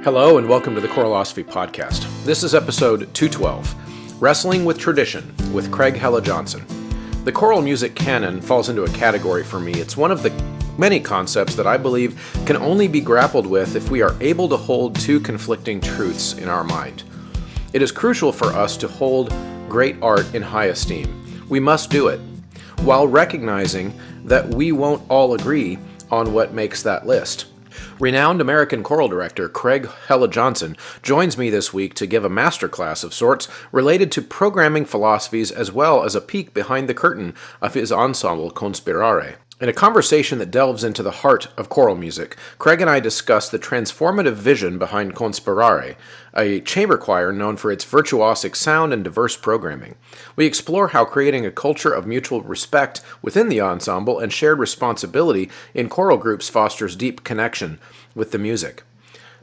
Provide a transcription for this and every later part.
Hello and welcome to the Choralosophy Podcast. This is episode 212, Wrestling with Tradition with Craig Hella Johnson. The choral music canon falls into a category for me. It's one of the many concepts that I believe can only be grappled with if we are able to hold two conflicting truths in our mind. It is crucial for us to hold great art in high esteem. We must do it, while recognizing that we won't all agree on what makes that list. Renowned American choral director Craig Hella Johnson joins me this week to give a masterclass of sorts related to programming philosophies as well as a peek behind the curtain of his ensemble Conspirare. In a conversation that delves into the heart of choral music, Craig and I discuss the transformative vision behind Conspirare, a chamber choir known for its virtuosic sound and diverse programming. We explore how creating a culture of mutual respect within the ensemble and shared responsibility in choral groups fosters deep connection with the music.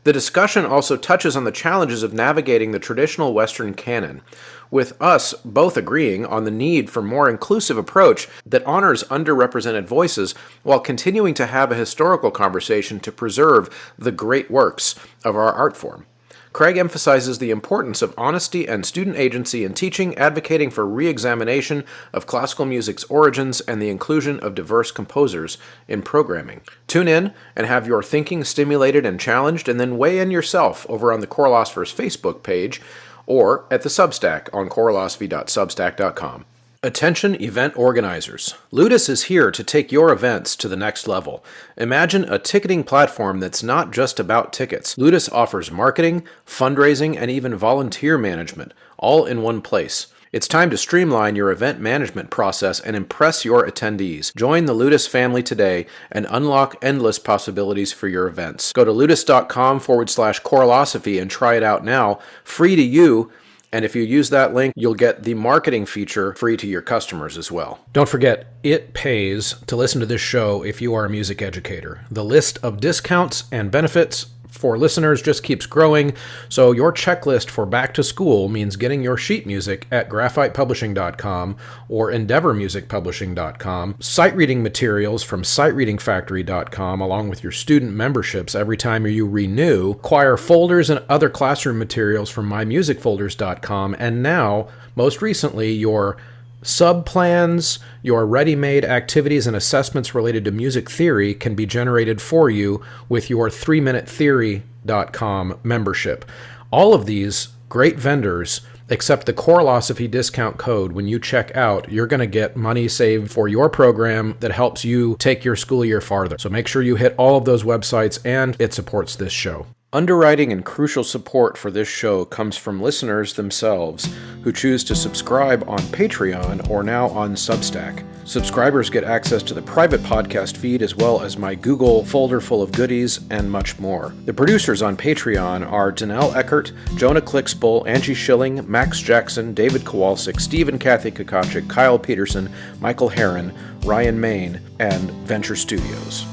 The discussion also touches on the challenges of navigating the traditional Western canon, with us both agreeing on the need for a more inclusive approach that honors underrepresented voices while continuing to have a historical conversation to preserve the great works of our art form. Craig emphasizes the importance of honesty and student agency in teaching, advocating for re-examination of classical music's origins and the inclusion of diverse composers in programming. Tune in and have your thinking stimulated and challenged, and then weigh in yourself over on the Choralosopher's Facebook page or at the Substack on choralosophy.substack.com. Attention event organizers. Ludus is here to take your events to the next level. Imagine a ticketing platform that's not just about tickets. Ludus offers marketing, fundraising, and even volunteer management, all in one place. It's time to streamline your event management process and impress your attendees. Join the Ludus family today and unlock endless possibilities for your events. Go to ludus.com/choralosophy and try it out now, free to you. And if you use that link, you'll get the marketing feature free to your customers as well. Don't forget, it pays to listen to this show if you are a music educator. The list of discounts and benefits for listeners just keeps growing, so your checklist for back to school means getting your sheet music at graphitepublishing.com or endeavormusicpublishing.com, sight reading materials from sightreadingfactory.com along with your student memberships every time you renew, choir folders and other classroom materials from mymusicfolders.com, and now, most recently, your sub-plans, your ready-made activities and assessments related to music theory can be generated for you with your 3minutetheory.com membership. All of these great vendors accept the Choralosophy discount code. When you check out, you're going to get money saved for your program that helps you take your school year farther. So make sure you hit all of those websites, and it supports this show. Underwriting and crucial support for this show comes from listeners themselves who choose to subscribe on Patreon or now on Substack. Subscribers get access to the private podcast feed as well as my Google folder full of goodies and much more. The producers on Patreon are Danelle Eckert, Jonah Clixbull, Angie Schilling, Max Jackson, David Kowalczyk, Steve and Kathy Kakachik, Kyle Peterson, Michael Herron, Ryan Main, and Venture Studios.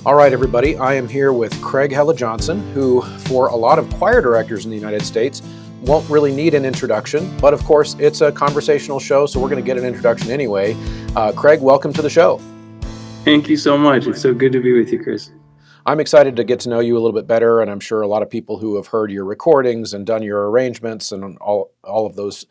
All right, everybody, I am here with Craig Hella Johnson, who, for a lot of choir directors in the United States, won't really need an introduction, but of course, it's a conversational show, so we're going to get an introduction anyway. Craig, welcome to the show. Thank you so much. It's so good to be with you, Chris. I'm excited to get to know you a little bit better, and I'm sure a lot of people who have heard your recordings and done your arrangements and all of those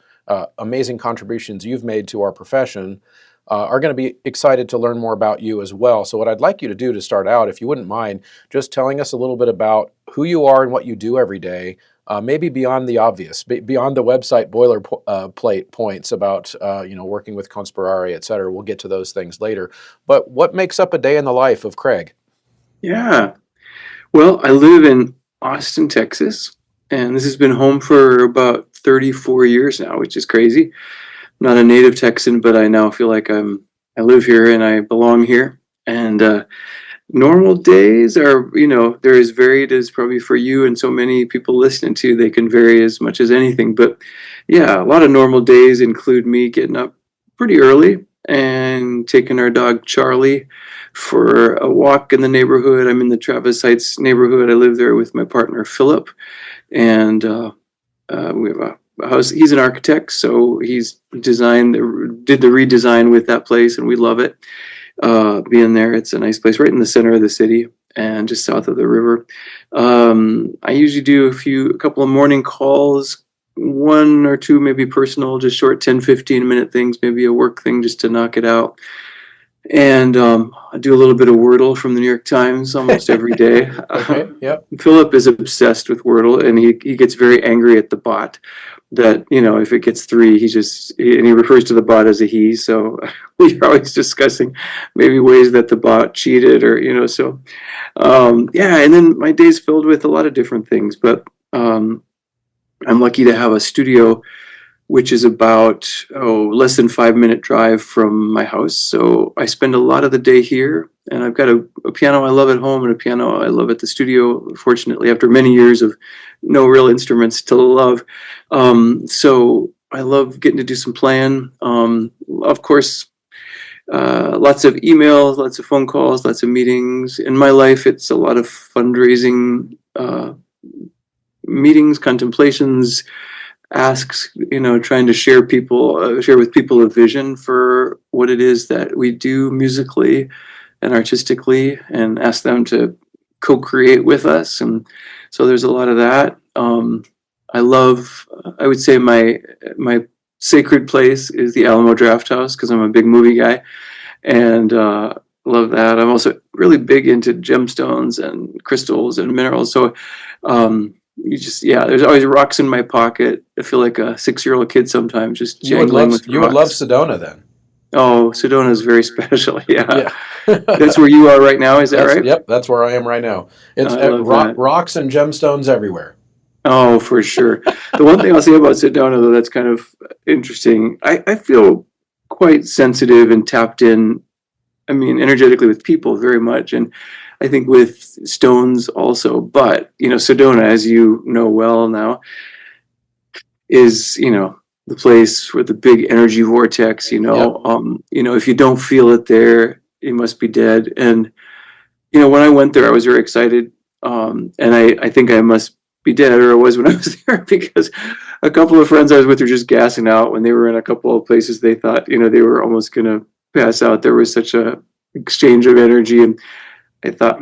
amazing contributions you've made to our profession are going to be excited to learn more about you as well. So what I'd like you to do to start out, if you wouldn't mind, just telling us a little bit about who you are and what you do every day, maybe beyond the obvious, beyond the website boilerplate points about working with Conspirare, et cetera. We'll get to those things later. But what makes up a day in the life of Craig? Yeah. Well, I live in Austin, Texas, and this has been home for about 34 years now, which is crazy. I'm not a native Texan, but I now feel like I live here and I belong here. And normal days are, they're as varied as probably for you and so many people listening to. They can vary as much as anything. But yeah, a lot of normal days include me getting up pretty early and taking our dog Charlie for a walk in the neighborhood. I'm in the Travis Heights neighborhood. I live there with my partner Philip, and we have a house. He's an architect, so he's did the redesign with that place, and we love it. Being there, it's a nice place right in the center of the city. and just south of the river. I usually do a couple of morning calls, one or two maybe personal, just short 10-15 minute things, maybe a work thing just to knock it out. And I do a little bit of Wordle from the New York Times almost every day. Okay. Yep. Philip is obsessed with Wordle, and he gets very angry at the bot that, if it gets 3, and he refers to the bot as a he. So we're always discussing maybe ways that the bot cheated, or, so yeah. And then my day's filled with a lot of different things, but I'm lucky to have a studio which is about less than 5 minute drive from my house. So I spend a lot of the day here, and I've got a piano I love at home and a piano I love at the studio, fortunately, after many years of no real instruments to love. So I love getting to do some playing. Of course, lots of emails, lots of phone calls, lots of meetings. In my life, it's a lot of fundraising meetings, contemplations, asks, trying to share with people a vision for what it is that we do musically and artistically, and ask them to co-create with us. And so there's a lot of that. I would say my sacred place is the Alamo Drafthouse, because I'm a big movie guy, and love that. I'm also really big into gemstones and crystals and minerals. So there's always rocks in my pocket. I feel like a 6-year-old kid sometimes, just jangling with rocks. You would love Sedona then. Oh, Sedona is very special. Yeah. Yeah. That's where you are right now, is that right? Yep, that's where I am right now. It's rocks and gemstones everywhere. Oh, for sure. The one thing I'll say about Sedona, though, that's kind of interesting, I feel quite sensitive and tapped in, energetically with people very much. And I think with stones also. But, Sedona, as you know well now, is, the place where the big energy vortex, Yep. If you don't feel it there, you must be dead. And, when I went there, I was very excited. And I think I must be dead, or I was when I was there, because a couple of friends I was with were just gassing out when they were in a couple of places they thought, they were almost going to pass out. There was such a exchange of energy, and I thought,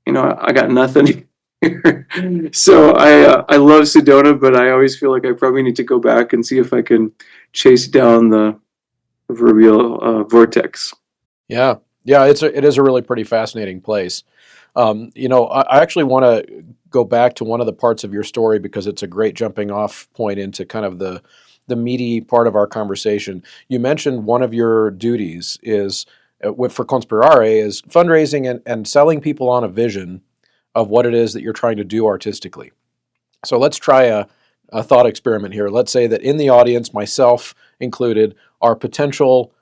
I got nothing here. So I love Sedona, but I always feel like I probably need to go back and see if I can chase down the proverbial vortex. Yeah. It is a really pretty fascinating place. I actually want to go back to one of the parts of your story, because it's a great jumping off point into kind of the meaty part of our conversation. You mentioned one of your duties is for Conspirare is fundraising and selling people on a vision of what it is that you're trying to do artistically. So let's try a thought experiment here. Let's say that in the audience, myself included, are potential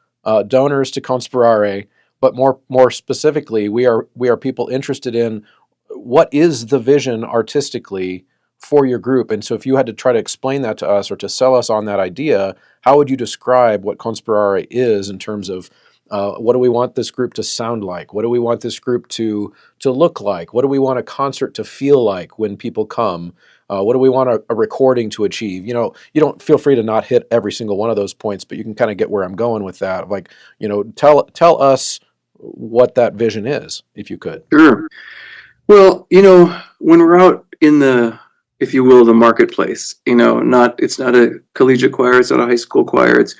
donors to Conspirare, but more specifically, we are people interested in what is the vision artistically for your group. And so if you had to try to explain that to us or to sell us on that idea, how would you describe what Conspirare is in terms of what do we want this group to sound like? What do we want this group to look like? What do we want a concert to feel like when people come? What do we want a recording to achieve? You don't feel free to not hit every single one of those points, but you can kind of get where I'm going with that. Like, tell us what that vision is, if you could. Sure. Well, when we're out in the, if you will, the marketplace, it's not a collegiate choir, it's not a high school choir, it's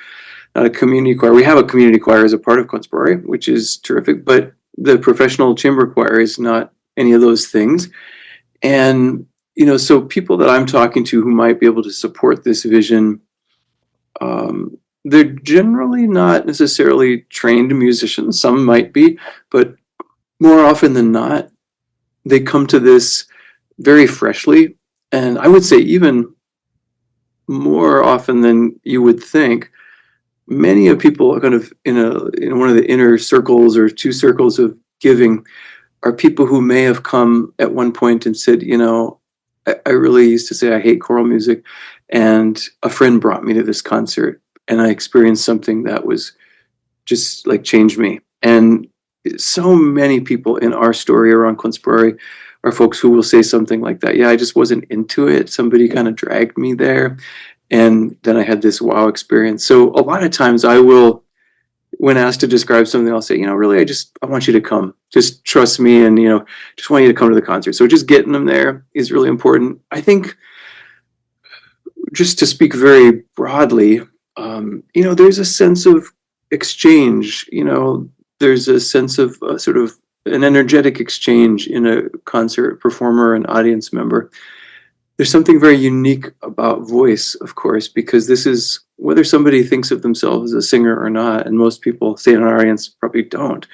not a community choir. We have a community choir as a part of Conspirare, which is terrific, but the professional chamber choir is not any of those things. And, so people that I'm talking to who might be able to support this vision, they're generally not necessarily trained musicians. Some might be, but more often than not, they come to this very freshly. And I would say even more often than you would think, many of people are kind of in one of the inner circles or 2 circles of giving are people who may have come at one point and said, I really used to say I hate choral music, and a friend brought me to this concert and I experienced something that was just like changed me. And so many people in our story around Conspirare are folks who will say something like that. Yeah, I just wasn't into it. Somebody kind of dragged me there. And then I had this wow experience. So a lot of times I will when asked to describe something, I'll say, really, I want you to come. Just trust me, and just want you to come to the concert. So just getting them there is really important. I think, just to speak very broadly, there's a sense of exchange. There's a sense of sort of an energetic exchange in a concert performer and audience member. There's something very unique about voice, of course, because this is whether somebody thinks of themselves as a singer or not, and most people, say in an audience, probably don't.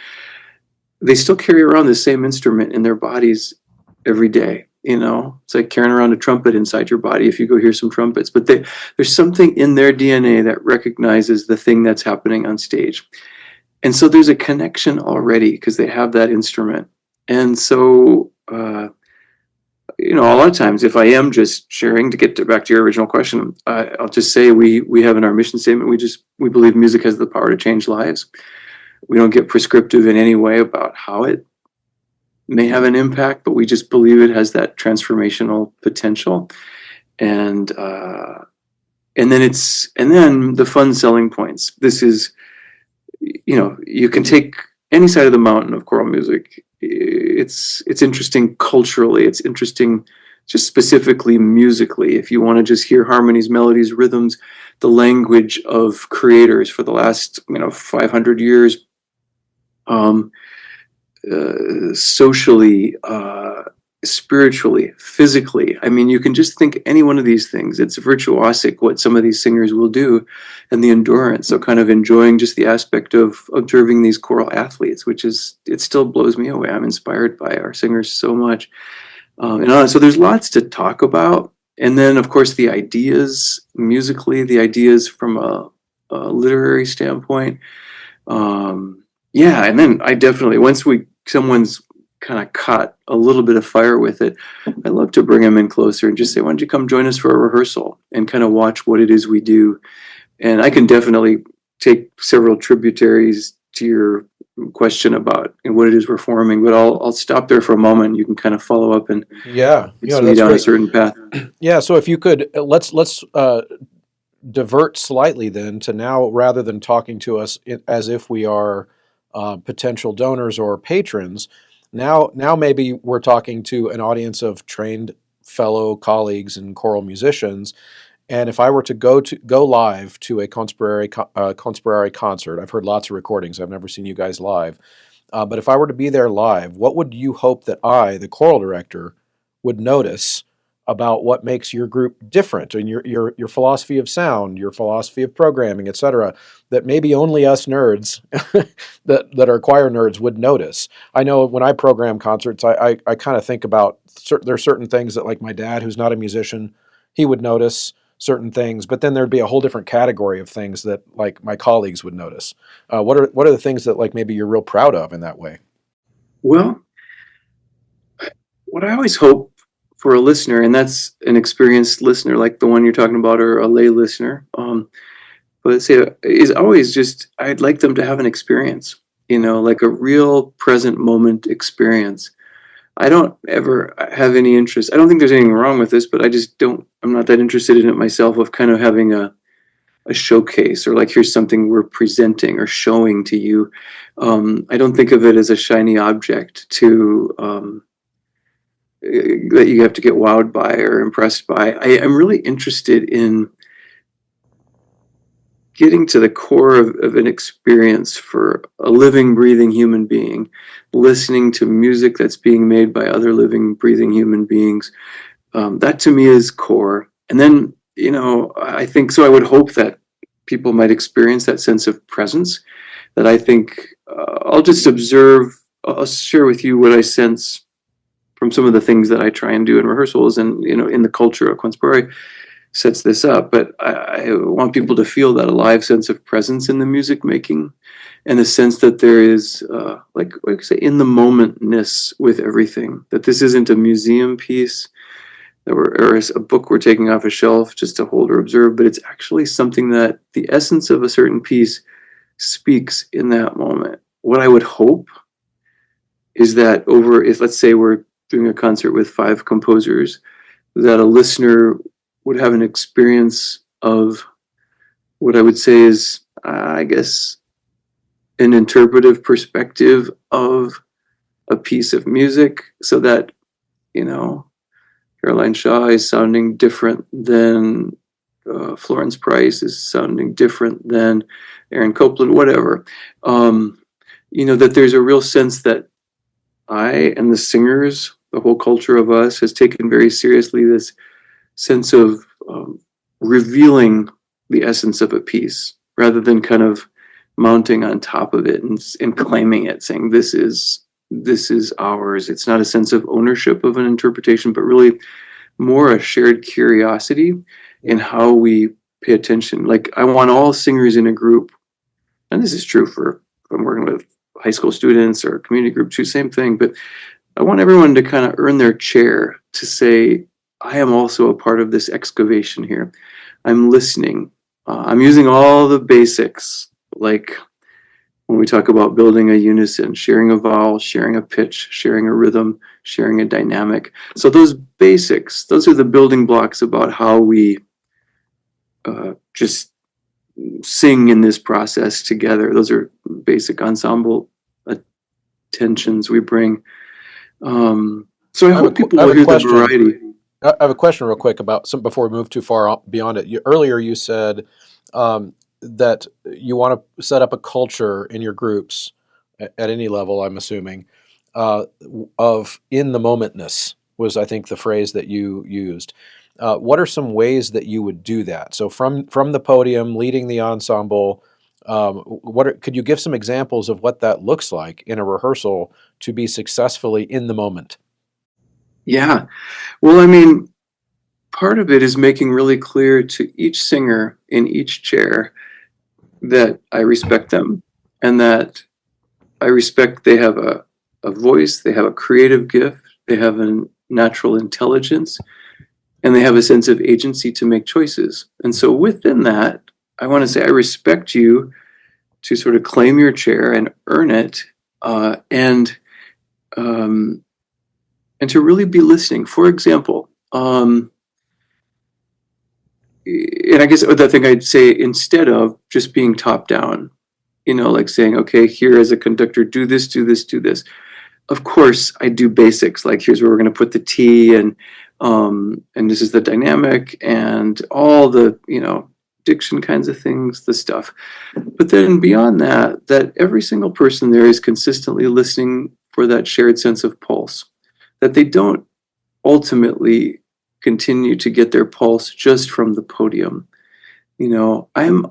They still carry around the same instrument in their bodies every day. It's like carrying around a trumpet inside your body if you go hear some trumpets. But there's something in their DNA that recognizes the thing that's happening on stage. And so there's a connection already because they have that instrument. And so, a lot of times, if I am just sharing, to get back to your original question, I'll just say we have in our mission statement, we believe music has the power to change lives. We don't get prescriptive in any way about how it may have an impact, but we just believe it has that transformational potential. And then the fun selling points. This is, you can take any side of the mountain of choral music. It's interesting culturally. It's interesting just specifically musically. If you want to just hear harmonies, melodies, rhythms, the language of creators for the last 500 years, socially, spiritually, physically. I mean, you can just think any one of these things. It's virtuosic what some of these singers will do, and the endurance. So kind of enjoying just the aspect of observing these choral athletes, it still blows me away. I'm inspired by our singers so much. So there's lots to talk about. And then, of course, the ideas musically, the ideas from a literary standpoint. And then I definitely, once someone's kind of caught a little bit of fire with it, I love to bring them in closer and just say, why don't you come join us for a rehearsal and kind of watch what it is we do. And I can definitely take several tributaries to your question about what it is we're forming, but I'll stop there for a moment. You can kind of follow up and see me down a certain path. Yeah. So if you could, let's divert slightly then to now, rather than talking to us as if we are potential donors or patrons, now maybe we're talking to an audience of trained fellow colleagues and choral musicians. And if I were to go live to a Conspirare concert, I've heard lots of recordings. I've never seen you guys live, but if I were to be there live, what would you hope that I, the choral director, would notice about what makes your group different, and your philosophy of sound, your philosophy of programming, etc., that maybe only us nerds that are choir nerds would notice? I know when I program concerts, I kind of think about there are certain things that, like my dad, who's not a musician, he would notice certain things, but then there'd be a whole different category of things that like my colleagues would notice. What are the things that like maybe you're real proud of in that way? Well, what I always hope for a listener, and that's an experienced listener like the one you're talking about, or a lay listener, but say is always just, I'd like them to have an experience, like a real present moment experience. I don't ever have any interest. I don't think there's anything wrong with this, but I'm not that interested in it myself, of kind of having a showcase, or like, here's something we're presenting or showing to you. I don't think of it as a shiny object that you have to get wowed by or impressed by. I'm really interested in getting to the core of an experience for a living, breathing human being, listening to music that's being made by other living, breathing human beings. That to me is core. And then, I think, so I would hope that people might experience that sense of presence that I think I'll share with you what I sense from some of the things that I try and do in rehearsals, and in the culture of Conspirare sets this up. But I want people to feel that alive sense of presence in the music making, and the sense that there is, like I say, in the momentness with everything. That this isn't a museum piece, or a book we're taking off a shelf just to hold or observe, but it's actually something that the essence of a certain piece speaks in that moment. What I would hope is that if let's say we're doing a concert with 5 composers, that a listener would have an experience of what I would say is, I guess, an interpretive perspective of a piece of music, so that, you know, Caroline Shaw is sounding different than Florence Price is sounding different than Aaron Copland, whatever. Um, that there's a real sense that I and the singers, the whole culture of us, has taken very seriously this sense of revealing the essence of a piece rather than kind of mounting on top of it and claiming it, saying this is ours. It's not a sense of ownership of an interpretation, but really more a shared curiosity in how we pay attention. Like, I want all singers in a group, and this is true for if I'm working with high school students or community group too, same thing, but I want everyone to kind of earn their chair to say, I am also a part of this excavation here. I'm listening. I'm using all the basics, like when we talk about building a unison, sharing a vowel, sharing a pitch, sharing a rhythm, sharing a dynamic. So those basics, those are the building blocks about how we just sing in this process together. Those are basic ensemble attentions we bring. So I hope people will hear the variety. I have a question real quick about some before we move too far beyond it. Earlier you said that you want to set up a culture in your groups at any level, I'm assuming, of in the momentness was, I think, the phrase that you used. What are some ways that you would do that? So from the podium, leading the ensemble, could you give some examples of what that looks like in a rehearsal to be successfully in the moment? Yeah. Well, I mean, part of it is making really clear to each singer in each chair that I respect them and that I respect they have a voice, they have a creative gift, they have a natural intelligence, and they have a sense of agency to make choices. And so within that, I want to say I respect you to sort of claim your chair and earn it, and to really be listening. For example, and I guess the thing I'd say, instead of just being top down, like saying, okay, here as a conductor, do this, do this, do this. Of course, I do basics, like here's where we're going to put the T, and this is the dynamic, and all the diction kinds of things, the stuff. But then beyond that, that every single person there is consistently listening for that shared sense of pulse, that they don't ultimately continue to get their pulse just from the podium. I'm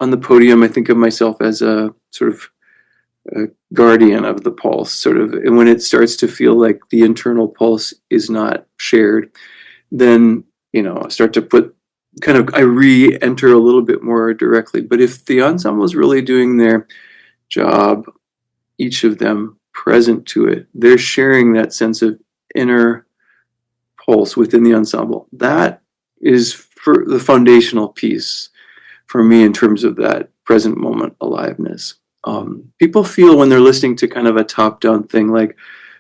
on the podium. I think of myself as a sort of a guardian of the pulse, sort of, and when it starts to feel like the internal pulse is not shared, then I start to put I re-enter a little bit more directly. But if the ensemble is really doing their job, each of them present to it, they're sharing that sense of inner pulse within the ensemble. That is for the foundational piece for me in terms of that present moment aliveness. People feel when they're listening to kind of a top-down thing, like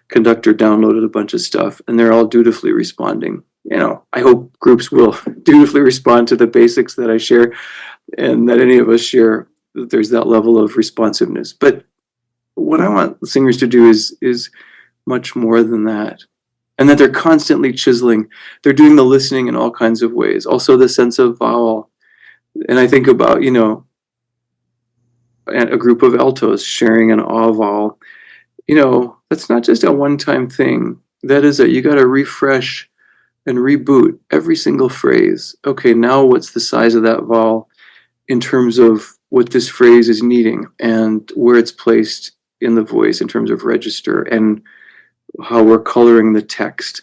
conductor downloaded a bunch of stuff and they're all dutifully responding. I hope groups will dutifully respond to the basics that I share, and that any of us share, that there's that level of responsiveness. But what I want singers to do is much more than that. And that they're constantly chiseling. They're doing the listening in all kinds of ways. Also the sense of vowel. And I think about, a group of altos sharing an ah vowel. That's not just a one-time thing. That is you got to refresh and reboot every single phrase. Okay, now what's the size of that vowel in terms of what this phrase is needing and where it's placed in the voice in terms of register and how we're coloring the text.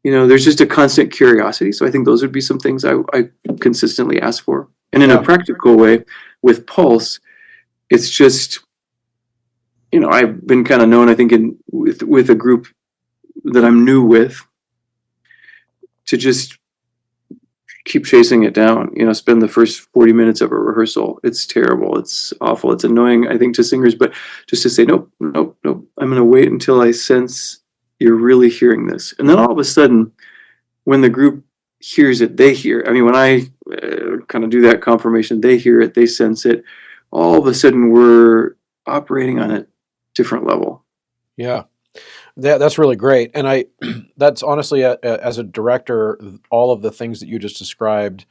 There's just a constant curiosity. So I think those would be some things I consistently ask for. And in a practical way, with Pulse, it's just, I've been kind of known, I think, with a group that I'm new with, to just keep chasing it down. Spend the first 40 minutes of a rehearsal. It's terrible. It's awful. It's annoying, I think, to singers, but just to say, nope. I'm going to wait until I sense you're really hearing this. And then all of a sudden, when the group hears it, they hear. I mean, when I kind of do that confirmation, they hear it, they sense it. all of a sudden we're operating on a different level. Yeah. That's really great. And that's honestly, as a director, all of the things that you just described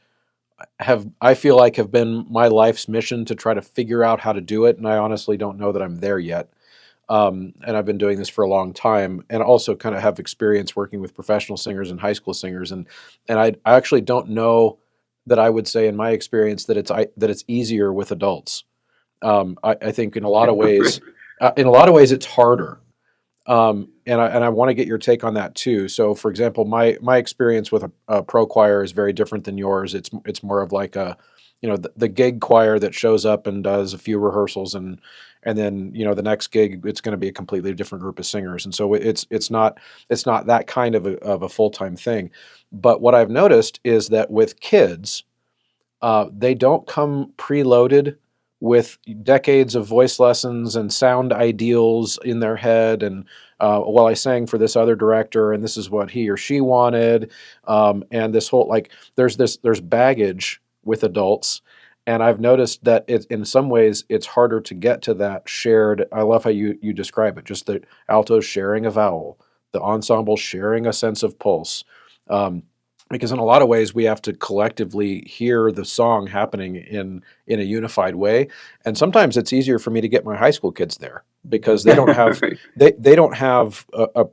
I feel like have been my life's mission to try to figure out how to do it. And I honestly don't know that I'm there yet. And I've been doing this for a long time, and also kind of have experience working with professional singers and high school singers. And I actually don't know that I would say in my experience that it's easier with adults. I think Right. in a lot of ways, it's harder. And I want to get your take on that too. So, for example, my experience with a pro choir is very different than yours. It's more of like the gig choir that shows up and does a few rehearsals, and then the next gig it's going to be a completely different group of singers. And so it's not that kind of a full-time thing. But what I've noticed is that with kids, they don't come preloaded with decades of voice lessons and sound ideals in their head. And well, I sang for this other director, and this is what he or she wanted. And this whole there's baggage with adults. And I've noticed that in some ways it's harder to get to that shared. I love how you describe it. Just the altos sharing a vowel, the ensemble sharing a sense of pulse. Um, because in a lot of ways we have to collectively hear the song happening in a unified way, and sometimes it's easier for me to get my high school kids there because they don't have Right. they don't have a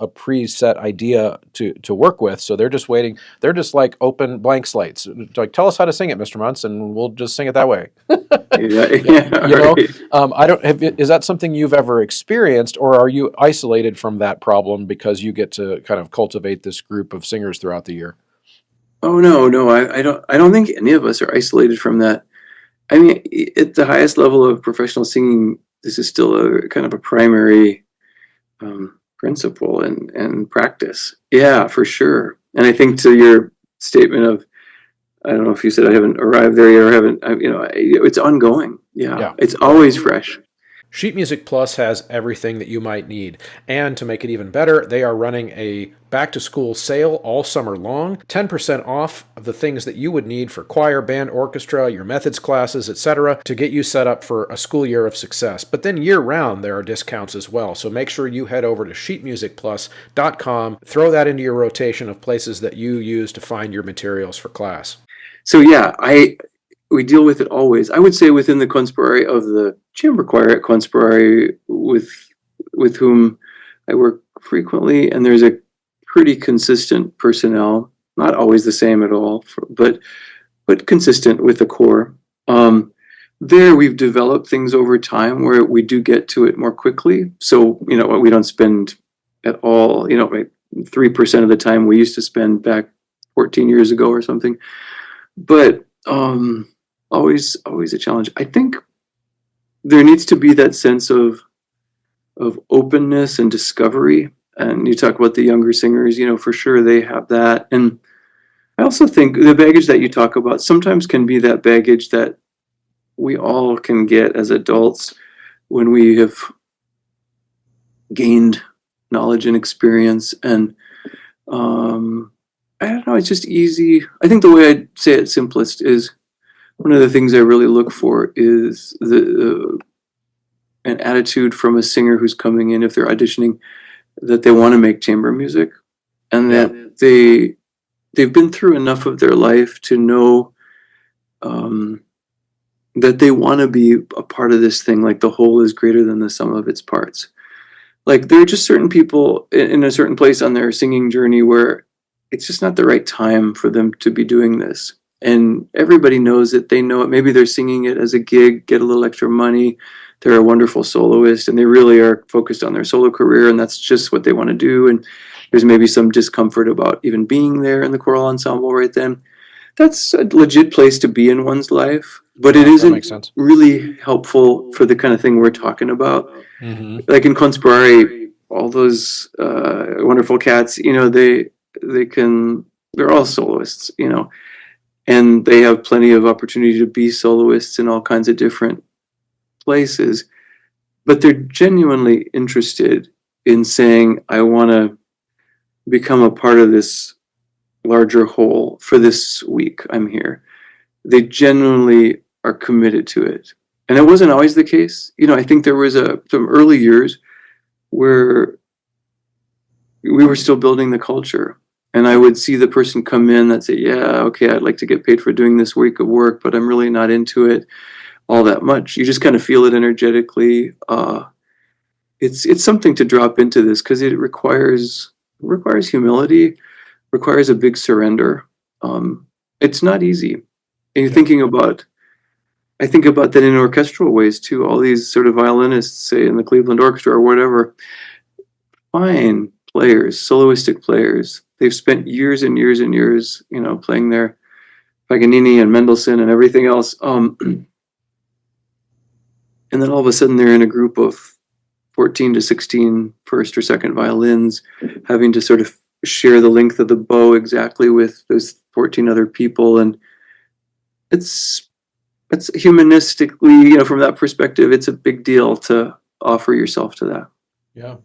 preset idea to work with, so they're just waiting. They're just like open blank slates. It's like, tell us how to sing it, Mr. Muntz, and we'll just sing it that way. Yeah, Yeah, yeah, you know, right. I don't have, is that something you've ever experienced, or are you isolated from that problem because you get to kind of cultivate this group of singers throughout the year? Oh no, no, I don't think any of us are isolated from that. I mean, at the highest level of professional singing, this is still a kind of a primary principle and practice. Yeah, for sure. And I think to your statement of, I don't know if you said I haven't arrived there yet or haven't, it's ongoing. Yeah, Yeah, it's yeah. always fresh. Sheet Music Plus has everything that you might need. And to make it even better, they are running a back to school sale all summer long. 10% off of the things that you would need for choir, band, orchestra, your methods classes, etc., to get you set up for a school year of success. But then year round, there are discounts as well. So make sure you head over to sheetmusicplus.com, throw that into your rotation of places that you use to find your materials for class. So yeah, we deal with it always. I would say within the Conspirare of the chamber choir at Conspirare with whom I work frequently, and there's a pretty consistent personnel, not always the same at all, but consistent with the core. There we've developed things over time where we do get to it more quickly. So, we don't spend at all, 3% of the time we used to spend back 14 years ago or something. But always a challenge. I think there needs to be that sense of openness and discovery. And you talk about the younger singers, for sure they have that. And I also think the baggage that you talk about sometimes can be that baggage that we all can get as adults when we have gained knowledge and experience. And I don't know, it's just easy. I think the way I'd say it simplest is one of the things I really look for is an attitude from a singer who's coming in, if they're auditioning, that they want to make chamber music, and Yeah. that they've been through enough of their life to know um, that they want to be a part of this thing. Like the whole is greater than the sum of its parts. Like there are just certain people in a certain place on their singing journey where it's just not the right time for them to be doing this. And everybody knows it. They know it. Maybe they're singing it as a gig, get a little extra money. They're a wonderful soloist and they really are focused on their solo career and that's just what they want to do. And there's maybe some discomfort about even being there in the choral ensemble right then. That's a legit place to be in one's life, but it Yeah, that isn't makes sense. really helpful for the kind of thing we're talking about. Hmm. Like in Conspirare, all those wonderful cats, they can, they're all soloists, and they have plenty of opportunity to be soloists in all kinds of different places, but they're genuinely interested in saying, I want to become a part of this larger whole for this week I'm here. They genuinely are committed to it. And it wasn't always the case. I think there was some early years where we were still building the culture. And I would see the person come in that say, yeah, okay, I'd like to get paid for doing this week of work, but I'm really not into it all that much. You just kind of feel it energetically. It's something to drop into this because it requires humility, requires a big surrender. It's not easy. And I think about that in orchestral ways too. All these sort of violinists, say in the Cleveland Orchestra or whatever, fine players, soloistic players. They've spent years and years and years, playing their Paganini and Mendelssohn and everything else. And then all of a sudden they're in a group of 14 to 16 first or second violins, having to sort of share the length of the bow exactly with those 14 other people. And it's humanistically, from that perspective, it's a big deal to offer yourself to that. Yeah.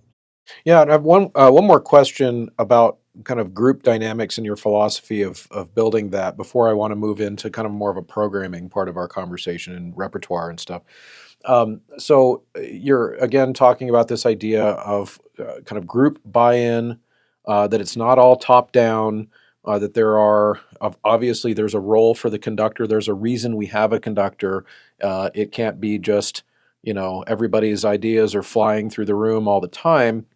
Yeah, and I have one more question about kind of group dynamics in your philosophy of building that before I want to move into kind of more of a programming part of our conversation and repertoire and stuff. So you're again talking about this idea of kind of group buy-in, that it's not all top down, that obviously there's a role for the conductor. There's a reason we have a conductor. It can't be just, everybody's ideas are flying through the room all the time.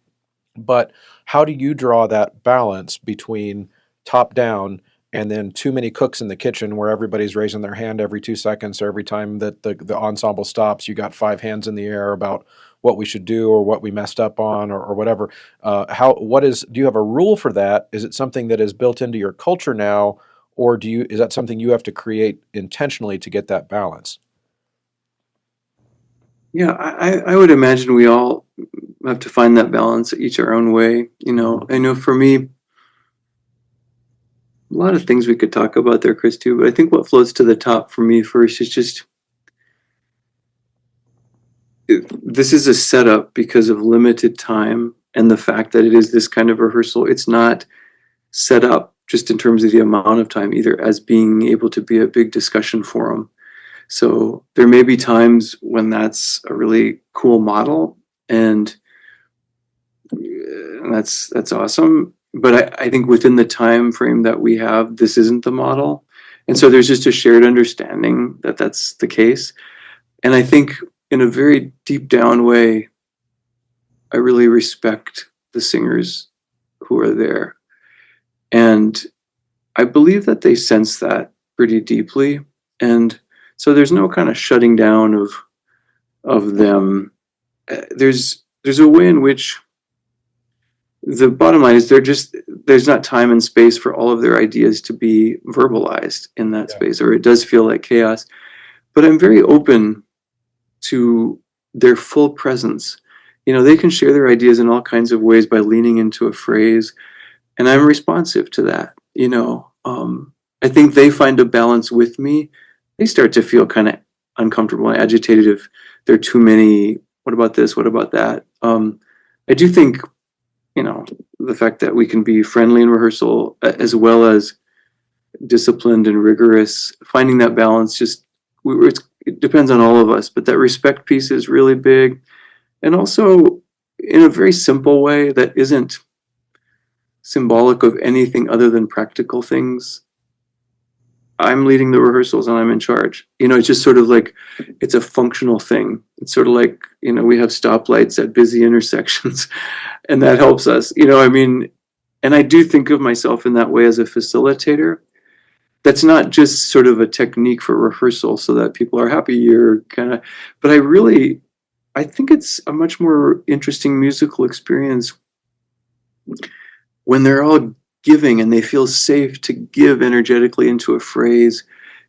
But how do you draw that balance between top down and then too many cooks in the kitchen where everybody's raising their hand every 2 seconds, or every time that the ensemble stops, you got 5 hands in the air about what we should do or what we messed up on or whatever. Do you have a rule for that? Is it something that is built into your culture now, or is that something you have to create intentionally to get that balance? Yeah, I would imagine we all have to find that balance each our own way. I know for me, a lot of things we could talk about there, Chris, too, but I think what floats to the top for me first is just this is a setup because of limited time and the fact that it is this kind of rehearsal. It's not set up just in terms of the amount of time either as being able to be a big discussion forum. So there may be times when that's a really cool model, and that's awesome. But I think within the time frame that we have, this isn't the model. And so there's just a shared understanding that that's the case. And I think in a very deep down way, I really respect the singers who are there. And I believe that they sense that pretty deeply. And so there's no kind of shutting down of them. There's a way in which the bottom line is there's not time and space for all of their ideas to be verbalized in that space, or it does feel like chaos. But I'm very open to their full presence. They can share their ideas in all kinds of ways by leaning into a phrase, and I'm responsive to that. I think they find a balance with me. They start to feel kind of uncomfortable and agitated if there are too many, what about this, what about that? I do think, the fact that we can be friendly in rehearsal as well as disciplined and rigorous, finding that balance it depends on all of us, but that respect piece is really big. And also in a very simple way that isn't symbolic of anything other than practical things. I'm leading the rehearsals and I'm in charge. It's just sort of like, it's a functional thing. It's sort of like, we have stoplights at busy intersections and that helps us, and I do think of myself in that way as a facilitator. That's not just sort of a technique for rehearsal so that people are happy or kind of, but I think it's a much more interesting musical experience when they're all giving and they feel safe to give energetically into a phrase.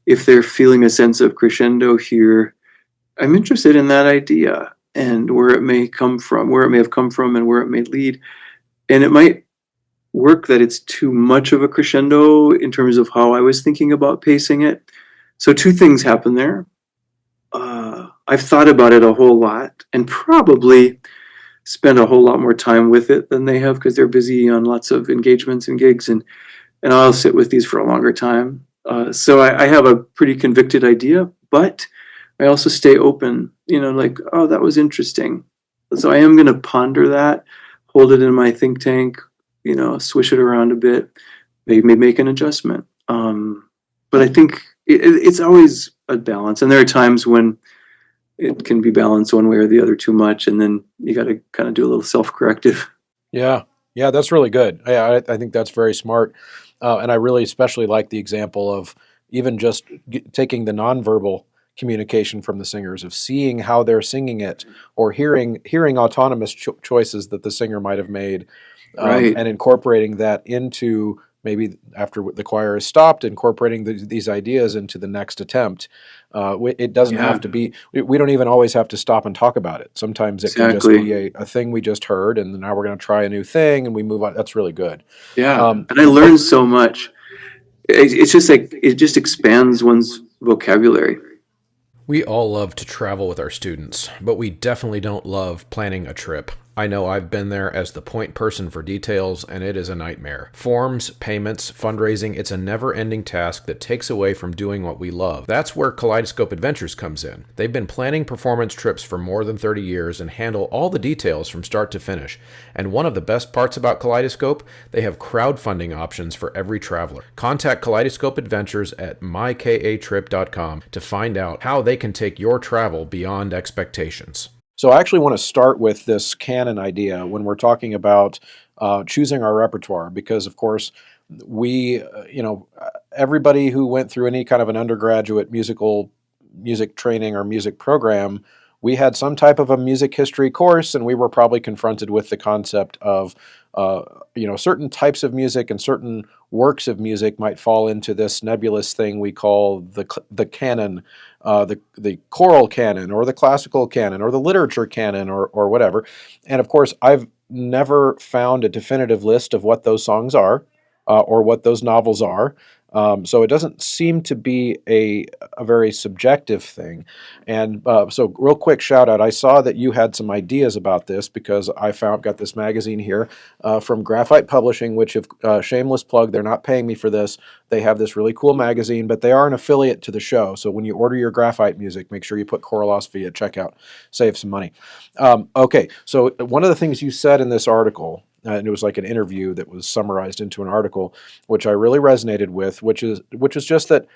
If they're feeling a sense of crescendo here, I'm interested in that idea and where it may have come from and where it may lead. And it might work that it's too much of a crescendo in terms of how I was thinking about pacing it. So 2 things happen there. I've thought about it a whole lot and probably spend a whole lot more time with it than they have because they're busy on lots of engagements and gigs, and I'll sit with these for a longer time. So I have a pretty convicted idea, but I also stay open, like, oh, that was interesting. So I am going to ponder that, hold it in my think tank, swish it around a bit, maybe make an adjustment. But I think it's always a balance. And there are times when it can be balanced one way or the other too much. And then you got to kind of do a little self-corrective. Yeah, yeah, that's really good. I think that's very smart, and I really especially like the example of even just taking the nonverbal communication from the singers, of seeing how they're singing it, or hearing autonomous choices that the singer might have made, Right. and incorporating that into, maybe after the choir is stopped, incorporating these ideas into the next attempt. It doesn't have Yeah, to be, we don't even always have to stop and talk about it. Sometimes it can just exactly. be a thing we just heard, and now we're going to try a new thing and we move on. That's really good. Yeah. Um, And I learned so much. It's just like, it just expands one's vocabulary. We all love to travel with our students, but we definitely don't love planning a trip. I know I've been there as the point person for details, and it is a nightmare. Forms, payments, fundraising, it's a never-ending task that takes away from doing what we love. That's where Kaleidoscope Adventures comes in. They've been planning performance trips for more than 30 years and handle all the details from start to finish. And one of the best parts about Kaleidoscope, they have crowdfunding options for every traveler. Contact Kaleidoscope Adventures at mykatrip.com to find out how they can take your travel beyond expectations. So I actually want to start with this canon idea when we're talking about choosing our repertoire, because of course we, everybody who went through any kind of an undergraduate music training or music program, we had some type of a music history course, and we were probably confronted with the concept of, certain types of music and certain works of music might fall into this nebulous thing we call the canon, the choral canon, or the classical canon, or the literature canon, or whatever. And of course, I've never found a definitive list of what those songs are, or what those novels are. So it doesn't seem to be a very subjective thing. And so, real quick shout out. I saw that you had some ideas about this, because got this magazine here from Graphite Publishing, which, if shameless plug, they're not paying me for this. They have this really cool magazine, but they are an affiliate to the show. So when you order your Graphite music, make sure you put Choralosophy at checkout. Save some money. Okay, so one of the things you said in this article, and it was like an interview that was summarized into an article, which I really resonated with, which is just that,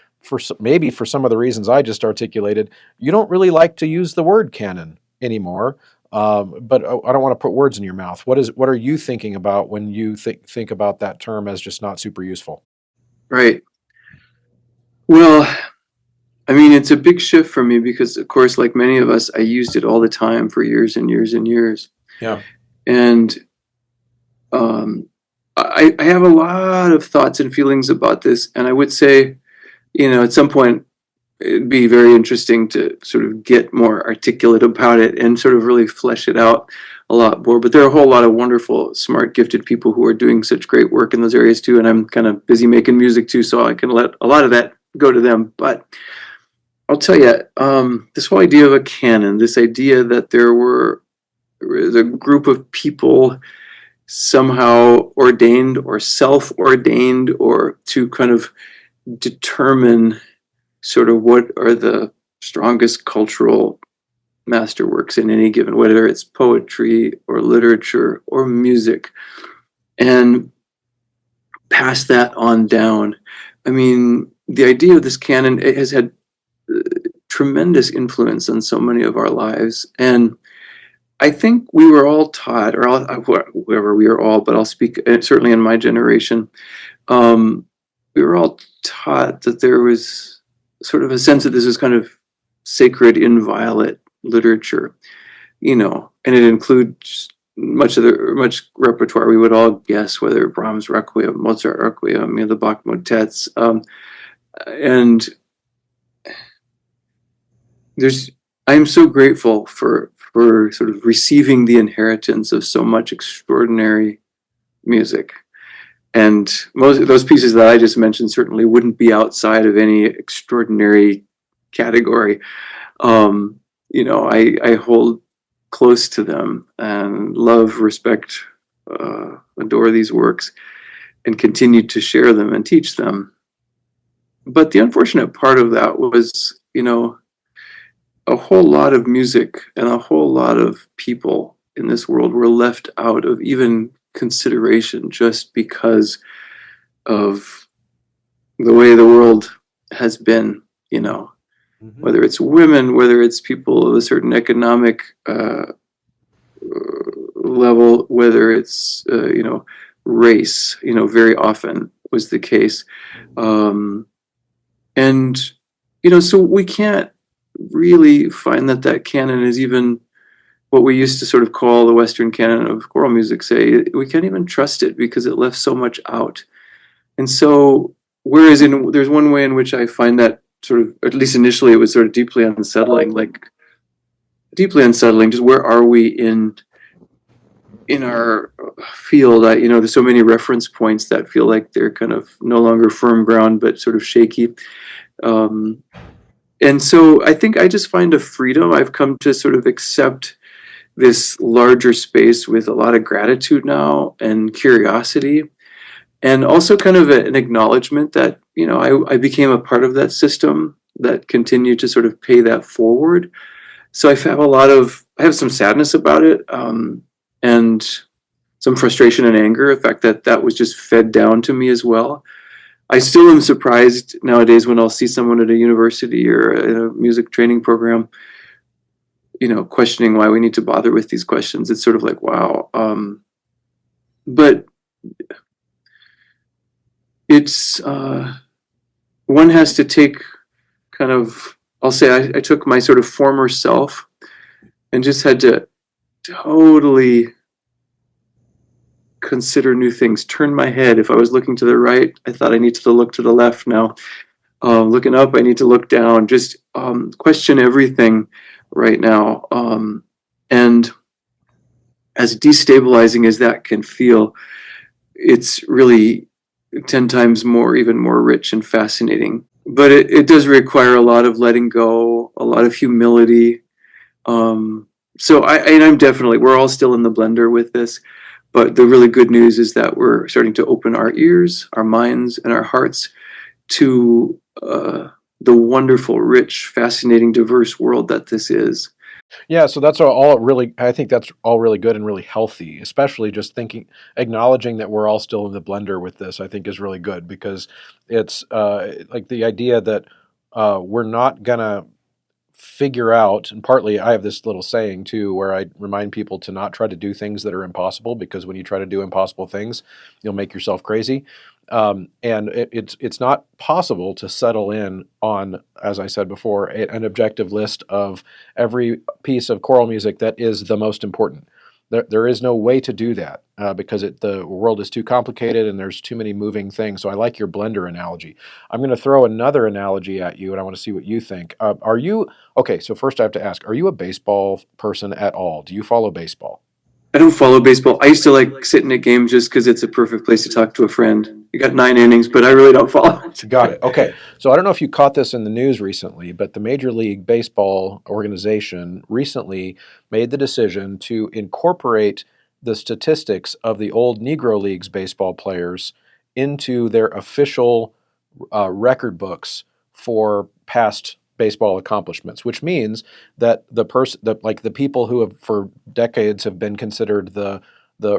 maybe for some of the reasons I just articulated, you don't really like to use the word canon anymore. But I don't want to put words in your mouth. What are you thinking about when you think about that term as just not super useful? Right. Well, I mean, it's a big shift for me because, of course, like many of us, I used it all the time for years and years and years. Yeah. And I have a lot of thoughts and feelings about this. And I would say, at some point, it'd be very interesting to sort of get more articulate about it and sort of really flesh it out a lot more. But there are a whole lot of wonderful, smart, gifted people who are doing such great work in those areas too. And I'm kind of busy making music too, so I can let a lot of that go to them. But I'll tell you, this whole idea of a canon, this idea that there was a group of people somehow ordained or self-ordained, or to kind of determine sort of what are the strongest cultural masterworks in any given, whether it's poetry or literature or music, and pass that on down. I mean, the idea of this canon, it has had tremendous influence on so many of our lives. And I think we were all taught, or whoever we are all, but I'll speak certainly in my generation, we were all taught that there was sort of a sense that this is kind of sacred, inviolate literature, and it includes much repertoire. We would all guess whether Brahms Requiem, Mozart Requiem, the Bach motets, and I'm so grateful for sort of receiving the inheritance of so much extraordinary music. And most of those pieces that I just mentioned certainly wouldn't be outside of any extraordinary category. I hold close to them and love, respect, adore these works, and continue to share them and teach them. But the unfortunate part of that was, a whole lot of music and a whole lot of people in this world were left out of even consideration just because of the way the world has been, you know, Hmm. whether it's women, whether it's people of a certain economic level, whether it's, race, very often was the case. Um, and, so we can't really find that canon is even what we used to sort of call the Western canon of choral music, say, we can't even trust it because it left so much out. And so, whereas there's one way in which I find that sort of, at least initially, it was sort of deeply unsettling, just where are we in our field? There's so many reference points that feel like they're kind of no longer firm ground, but sort of shaky. Um, and so I think I just find a freedom. I've come to sort of accept this larger space with a lot of gratitude now and curiosity, and also kind of an acknowledgement that I became a part of that system that continued to sort of pay that forward. So I have some sadness about it, and some frustration and anger. The fact that was just fed down to me as well. I still am surprised nowadays when I'll see someone at a university or in a music training program, questioning why we need to bother with these questions. It's sort of like, wow. But it's one has to take kind of. I'll say I took my sort of former self and just had to totally consider new things. Turn my head. If I was looking to the right, I thought I needed to look to the left now. Looking up, I need to look down. Just question everything right now. And as destabilizing as that can feel, it's really 10 times more, even more rich and fascinating. But it does require a lot of letting go, a lot of humility. Um, and I'm definitely, we're all still in the blender with this. But the really good news is that we're starting to open our ears, our minds, and our hearts to the wonderful, rich, fascinating, diverse world that this is. Yeah, so that's all really, I think that's all really good and really healthy, especially just thinking, acknowledging that we're all still in the blender with this, I think is really good because it's like the idea that we're not going to figure out, and partly I have this little saying too, where I remind people to not try to do things that are impossible, because when you try to do impossible things, you'll make yourself crazy. And it's not possible to settle in on, as I said before, an objective list of every piece of choral music that is the most important. There is no way to do that because the world is too complicated and there's too many moving things. So I like your blender analogy. I'm going to throw another analogy at you, and I want to see what you think. Are you Okay? So first, I have to ask: are you a baseball person at all? Do you follow baseball? I don't follow baseball. I used to like sitting at games just because it's a perfect place to talk to a friend. You got 9 innings, but I really don't follow it. Got it. Okay. So I don't know if you caught this in the news recently, but the Major League Baseball organization recently made the decision to incorporate the statistics of the old Negro Leagues baseball players into their official record books for past baseball accomplishments, which means that like the people who have for decades have been considered the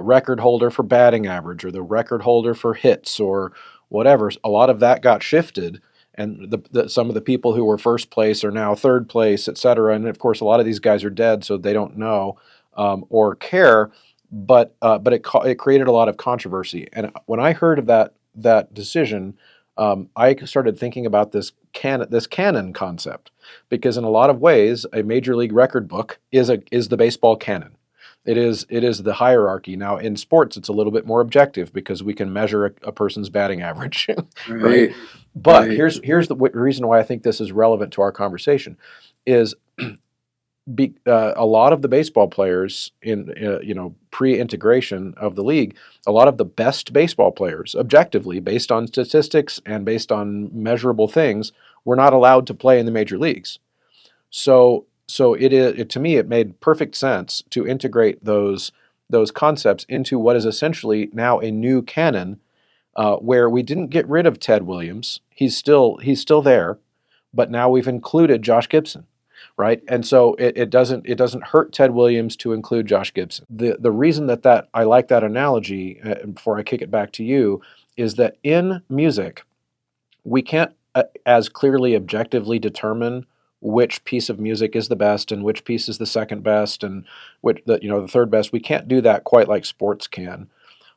record holder for batting average or the record holder for hits or whatever, a lot of that got shifted. And some of the people who were first place are now third place, et cetera. And of course, a lot of these guys are dead, so they don't know or care. But it created a lot of controversy. And when I heard of that decision, I started thinking about this canon concept, because in a lot of ways, a major league record book is the baseball canon. It is the hierarchy. Now in sports, it's a little bit more objective because we can measure a person's batting average, right? Right, But right. here's the reason why I think this is relevant to our conversation is a lot of the baseball players in pre-integration of the league, a lot of the best baseball players, objectively based on statistics and based on measurable things, were not allowed to play in the major leagues. So to me it made perfect sense to integrate those concepts into what is essentially now a new canon, where we didn't get rid of Ted Williams. He's still there, but now we've included Josh Gibson, right? And so it doesn't hurt Ted Williams to include Josh Gibson. The reason that I like that analogy, before I kick it back to you, is that in music we can't as clearly objectively determine which piece of music is the best and which piece is the second best and which the third best. We can't do that quite like sports can,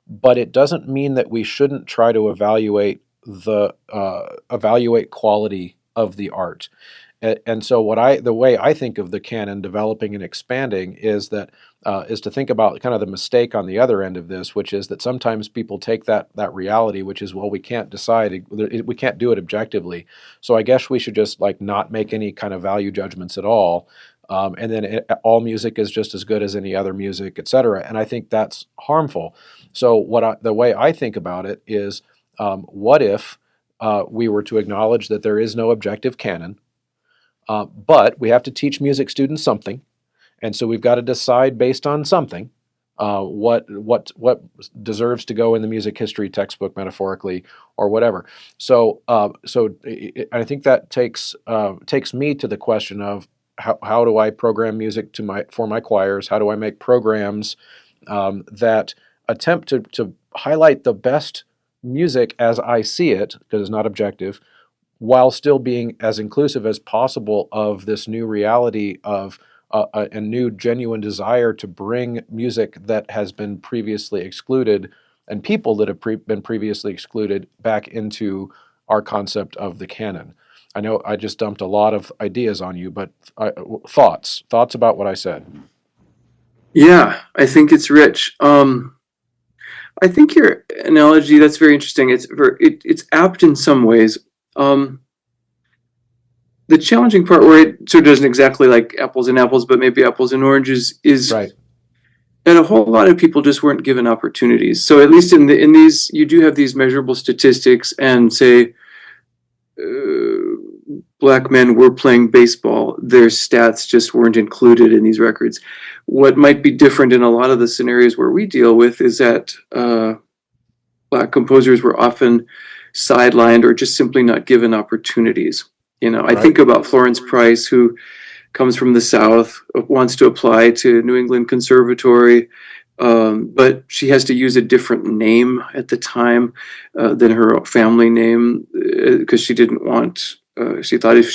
but it doesn't mean that we shouldn't try to evaluate quality of the art. And so the way I think of the canon developing and expanding is to think about kind of the mistake on the other end of this, which is that sometimes people take that reality, which is, well, we can't decide, we can't do it objectively. So I guess we should just like not make any kind of value judgments at all. And then all music is just as good as any other music, et cetera. And I think that's harmful. So the way I think about it is, what if we were to acknowledge that there is no objective canon, but we have to teach music students something, and so we've got to decide based on something what deserves to go in the music history textbook, metaphorically, or whatever. So I think that takes me to the question of how do I program music for my choirs? How do I make programs that attempt to highlight the best music as I see it, because it's not objective, while still being as inclusive as possible of this new reality of a new genuine desire to bring music that has been previously excluded and people that have been previously excluded back into our concept of the canon. I know I just dumped a lot of ideas on you, but thoughts about what I said. Yeah, I think it's rich. I think your analogy, that's very interesting. It's apt in some ways. The challenging part, where it sort of doesn't exactly like apples and apples, but maybe apples and oranges, is right. that a whole lot of people just weren't given opportunities. So at least in these, you do have these measurable statistics, and say black men were playing baseball, their stats just weren't included in these records. What might be different in a lot of the scenarios where we deal with is that black composers were often sidelined or just simply not given opportunities. I think about Florence Price, who comes from the South, wants to apply to New England Conservatory, but she has to use a different name at the time than her family name, because she didn't want, she thought if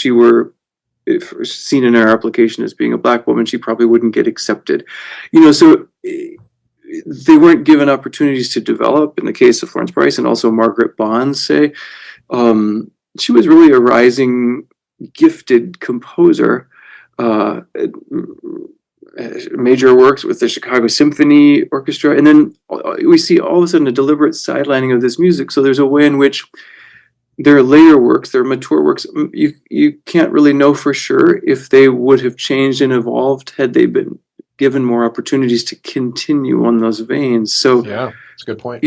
seen in her application as being a black woman, she probably wouldn't get accepted. So they weren't given opportunities to develop. In the case of Florence Price, and also Margaret Bonds, say, she was really a rising, gifted composer. Major works with the Chicago Symphony Orchestra, and then we see all of a sudden a deliberate sidelining of this music. So there's a way in which their later works, their mature works, you can't really know for sure if they would have changed and evolved had they been given more opportunities to continue on those veins. So yeah, that's a good point.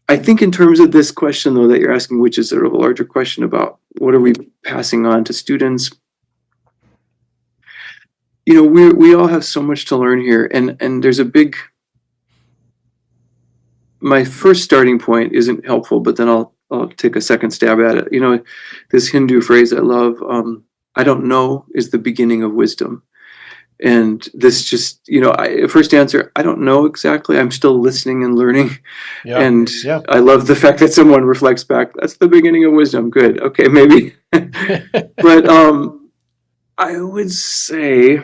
I think in terms of this question, though, that you're asking, which is sort of a larger question about what are we passing on to students, we all have so much to learn here, and there's a big. My first starting point isn't helpful, but then I'll take a second stab at it. This Hindu phrase I love, "I don't know is the beginning of wisdom." And this just, first answer, I don't know exactly. I'm still listening and learning. Yeah. And yeah. I love the fact that someone reflects back, that's the beginning of wisdom. Good. Okay, maybe. But I would say,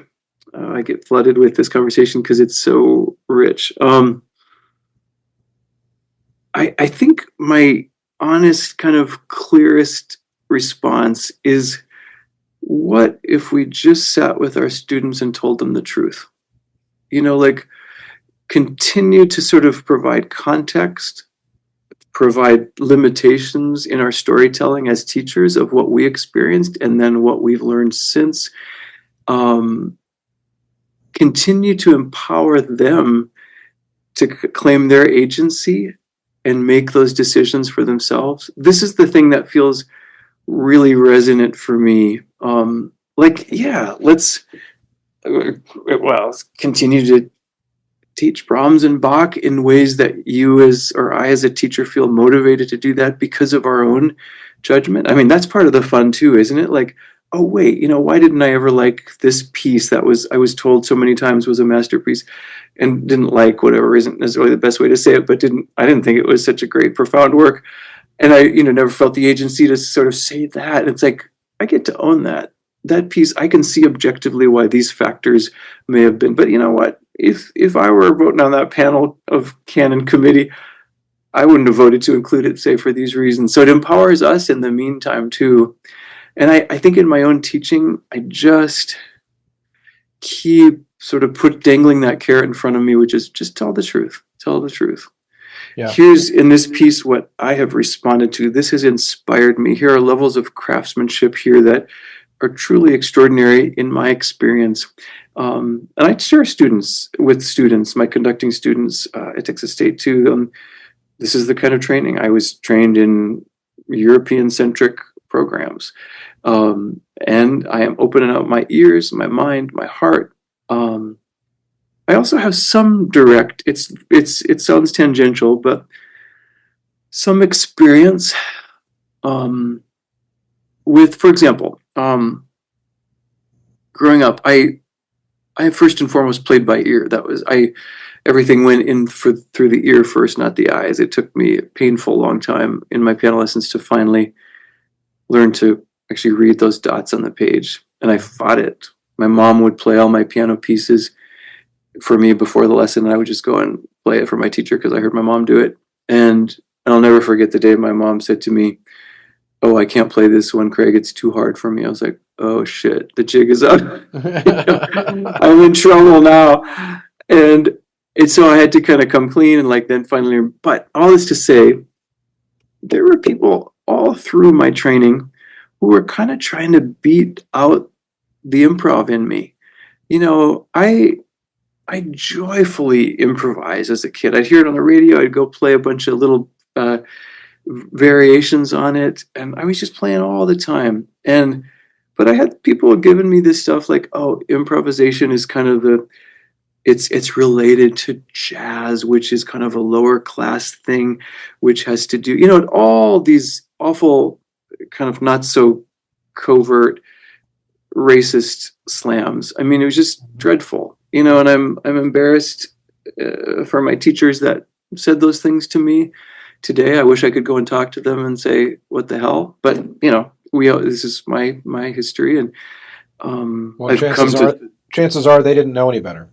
I get flooded with this conversation because it's so rich. I think my honest, kind of clearest response is, what if we just sat with our students and told them the truth? Continue to sort of provide context, provide limitations in our storytelling as teachers of what we experienced and then what we've learned since. Continue to empower them to claim their agency and make those decisions for themselves. This is the thing that feels really resonant for me. Let's continue to teach Brahms and Bach in ways that I as a teacher feel motivated to do that because of our own judgment. I mean, that's part of the fun too, isn't it? Like, oh wait, why didn't I ever like this piece that I was told so many times was a masterpiece, and didn't like, whatever isn't necessarily the best way to say it, but I didn't think it was such a great, profound work. And I, never felt the agency to sort of say that. It's like, I get to own that piece. I can see objectively why these factors may have been, but you know what? If I were voting on that panel of canon committee, I wouldn't have voted to include it, say, for these reasons. So it empowers us in the meantime too. And I think in my own teaching, I just keep sort of dangling that carrot in front of me, which is just tell the truth. Tell the truth. Yeah. Here's in this piece what I have responded to. This has inspired me. Here are levels of craftsmanship here that are truly extraordinary in my experience. And I share with students, my conducting students at Texas State too. This is the kind of training. I was trained in European-centric programs. And I am opening up my ears, my mind, my heart. I also have some direct, it sounds tangential, but some experience with, for example, growing up, I first and foremost played by ear. Everything went in through the ear first, not the eyes. It took me a painful long time in my piano lessons to finally learn to actually read those dots on the page. And I fought it. My mom would play all my piano pieces for me before the lesson, and I would just go and play it for my teacher because I heard my mom do it. And I'll never forget the day my mom said to me, "Oh, I can't play this one, Craig. It's too hard for me." I was like, "Oh shit, the jig is up." I'm in trouble now. And so I had to kind of come clean and then finally, but all this to say, there were people all through my training who were kind of trying to beat out the improv in me. I joyfully improvise as a kid. I'd hear it on the radio. I'd go play a bunch of little variations on it, and I was just playing all the time. But I had people giving me this stuff like, "Oh, improvisation is kind of it's related to jazz, which is kind of a lower class thing, which has to do, all these awful kind of not so covert racist slams." I mean, it was just dreadful, and I'm embarrassed for my teachers that said those things to me today. I wish I could go and talk to them and say, "What the hell?" But this is my history, and well, chances are they didn't know any better.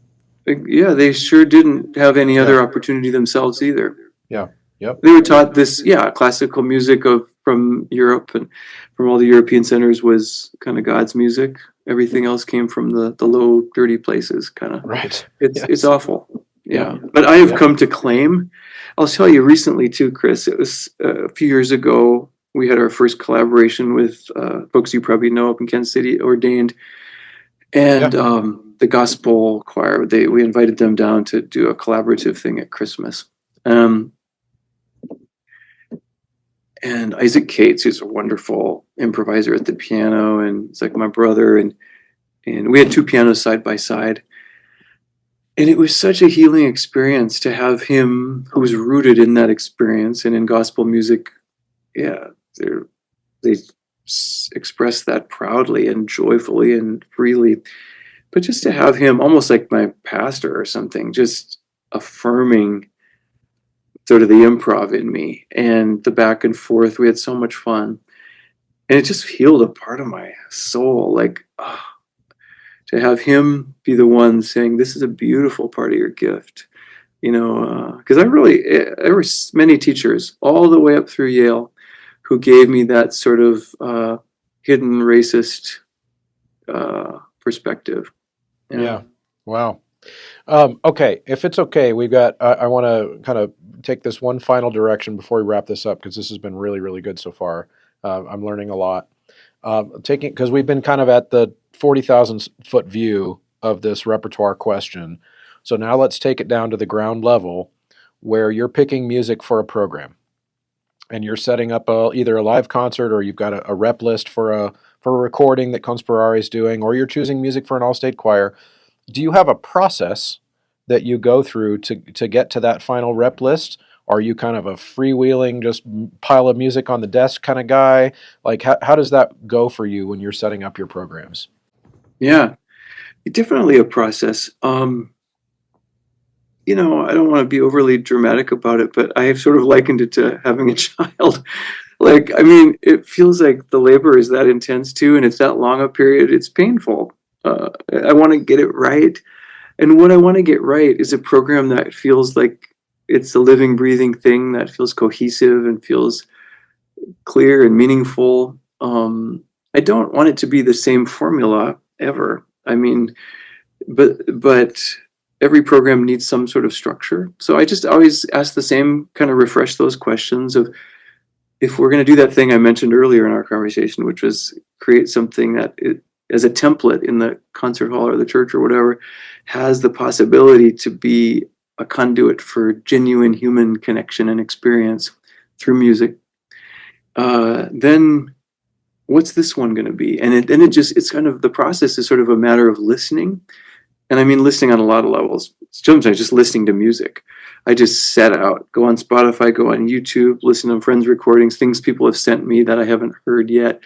Yeah, they sure didn't have any other opportunity themselves either. Yeah. Yep. They were taught this, classical music from Europe and from all the European centers was kind of God's music. Everything else came from the low, dirty places, kind of. Right. It's awful. Yeah. But I have come to claim, I'll tell you recently too, Chris, it was a few years ago, we had our first collaboration with folks you probably know up in Kansas City, Ordained. And the gospel choir, we invited them down to do a collaborative thing at Christmas. And Isaac Cates, who's a wonderful improviser at the piano, and it's like my brother, and we had two pianos side by side. And it was such a healing experience to have him, who was rooted in that experience and in gospel music. Yeah, they express that proudly and joyfully and freely. But just to have him almost like my pastor or something, just affirming sort of the improv in me and the back and forth. We had so much fun. And it just healed a part of my soul. To have him be the one saying, "This is a beautiful part of your gift." Because there were many teachers all the way up through Yale who gave me that sort of hidden racist perspective. Yeah. Wow. Okay. If it's okay, we've got, I want to kind of take this one final direction before we wrap this up, because this has been really, really good so far. I'm learning a lot. Because we've been kind of at the 40,000 foot view of this repertoire question. So now let's take it down to the ground level where you're picking music for a program and you're setting up either a live concert, or you've got a rep list for a recording that Conspirare is doing, or you're choosing music for an all-state choir. Do you have a process that you go through to get to that final rep list, Are you kind of a freewheeling, just pile of music on the desk kind of guy? Like, how does that go for you when you're setting up your programs? Yeah, definitely a process. I don't want to be overly dramatic about it, but I have sort of likened it to having a child. Like, I mean, it feels like the labor is that intense too, and it's that long a period. It's painful. I want to get it right. And what I want to get right is a program that feels like it's a living, breathing thing that feels cohesive and feels clear and meaningful. I don't want it to be the same formula ever. I mean, but every program needs some sort of structure. So I just always ask the same, kind of refresh those questions of, if we're going to do that thing I mentioned earlier in our conversation, which was create something that as a template in the concert hall or the church or whatever, has the possibility to be a conduit for genuine human connection and experience through music, then what's this one going to be? And it's kind of, the process is sort of a matter of listening. And I mean, listening on a lot of levels. Sometimes just listening to music. I just set out, go on Spotify, go on YouTube, listen to friends' recordings, things people have sent me that I haven't heard yet.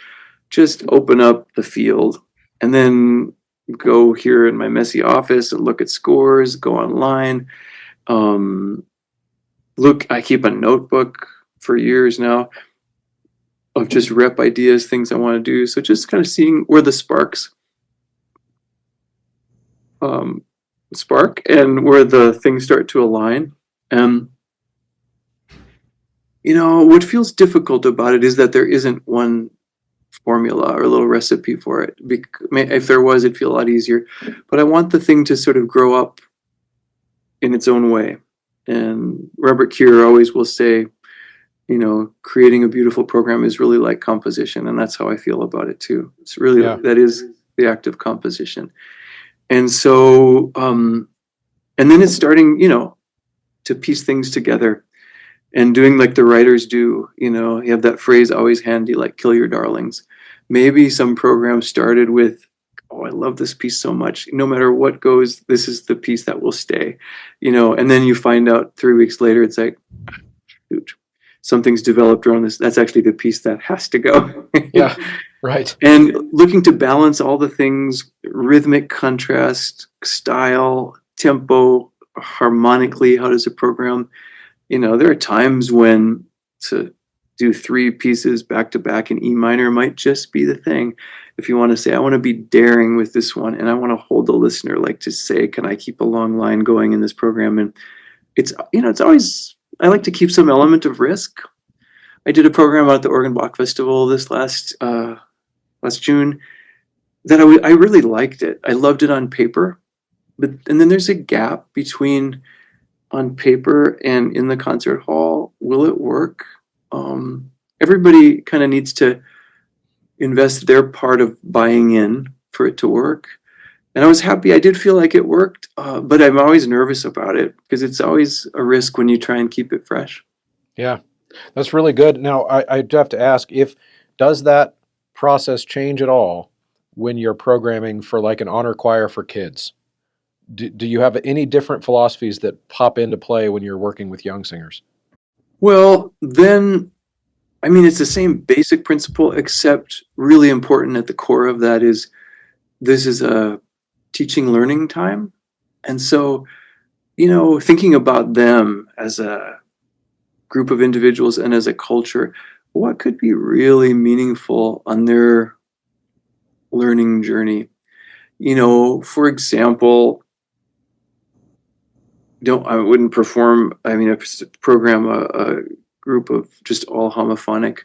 Just open up the field and then go here in my messy office and look at scores, go online. I keep a notebook for years now of just rep ideas, things I want to do. So just kind of seeing where the sparks spark and where the things start to align. What feels difficult about it is that there isn't one formula or a little recipe for it. If there was, it'd feel a lot easier. But I want the thing to sort of grow up in its own way. And Robert Keir always will say, creating a beautiful program is really like composition. And that's how I feel about it too. It's really, that is the act of composition. And so, and then it's starting, to piece things together and doing like the writers do. You have that phrase always handy, like kill your darlings. Maybe some program started with, oh, I love this piece so much. No matter what goes, this is the piece that will stay, and then you find out 3 weeks later, it's like, shoot, something's developed around this. That's actually the piece that has to go. Yeah, right. And looking to balance all the things, rhythmic contrast, style, tempo, harmonically, how does a program, there are times when to do 3 pieces back to back in E minor might just be the thing. If you want to say, I want to be daring with this one, and I want to hold the listener, like to say, can I keep a long line going in this program? And it's always, I like to keep some element of risk. I did a program at the Oregon Bach Festival this last June that I really liked it. I loved it on paper, and then there's a gap between on paper and in the concert hall. Will it work? Everybody kind of needs to invest their part of buying in for it to work. And I was happy. I did feel like it worked, but I'm always nervous about it because it's always a risk when you try and keep it fresh. Yeah, that's really good. Now, I do have to ask, does that process change at all when you're programming for like an honor choir for kids? Do you have any different philosophies that pop into play when you're working with young singers? Well, then, I mean, it's the same basic principle, except really important at the core of that is this is a teaching learning time. And so, thinking about them as a group of individuals and as a culture, what could be really meaningful on their learning journey? For example, I wouldn't program a group of just all homophonic